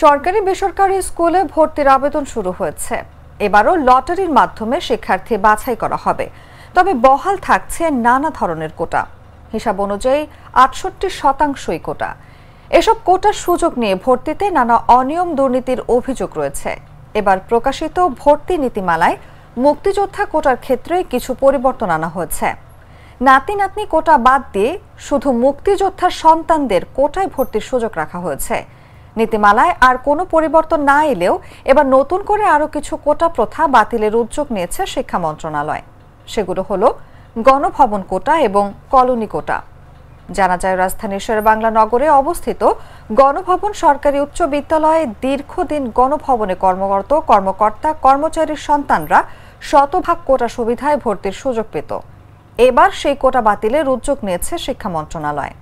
সরকারি বেসরকারি স্কুলে ভর্তির আবেদন শুরু হয়েছে। এবারও লটারির মাধ্যমে শিক্ষার্থী বাছাই করা হবে, তবে বহাল থাকছে নানা ধরনের কোটা। হিসাব অনুযায়ী ৬৮% কোটা। এসব কোটার সুযোগ নিয়ে ভর্তিতে নানা অনিয়ম দুর্নীতির অভিযোগ রয়েছে। এবার প্রকাশিত ভর্তি নীতিমালায় মুক্তিযোদ্ধা কোটার ক্ষেত্রে কিছু পরিবর্তন আনা হয়েছে। নাতি নাতনি কোটা বাদ দিয়ে শুধু মুক্তিযোদ্ধার সন্তানদের কোটায় ভর্তির সুযোগ রাখা হয়েছে। নীতিমালায় আর কোনো পরিবর্তন না এলেও এবার নতুন করে আরও কিছু কোটা প্রথা বাতিলের উদ্যোগ নিয়েছে শিক্ষা মন্ত্রণালয়। সেগুলো হলো গণভবন কোটা এবং কলোনি কোটা। জানা যায়, রাজধানীর শেরেবাংলা নগরে অবস্থিত গণভবন সরকারি উচ্চ বিদ্যালয়ে দীর্ঘদিন গণভবনে কর্মরত কর্মকর্তা কর্মচারীর সন্তানরা শতভাগ কোটা সুবিধায় ভর্তির সুযোগ পেত। এবার সেই কোটা বাতিলের উদ্যোগ নিয়েছে শিক্ষা মন্ত্রণালয়।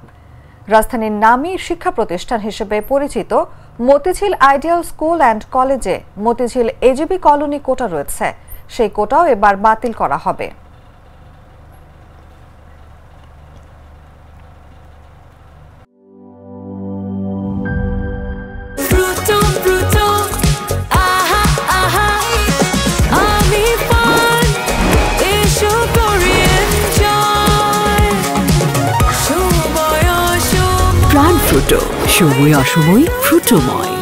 রাজধানীর নামী শিক্ষা প্রতিষ্ঠান হিসেবে পরিচিত মতিঝিল আইডিয়াল স্কুল অ্যান্ড কলেজে মতিঝিল এজিবি কলোনি কোটা রয়েছে, সেই কোটাও এবার বাতিল করা হবে। প্রাণ ফ্রুটো, সময় অসময় ফ্রুটোময়।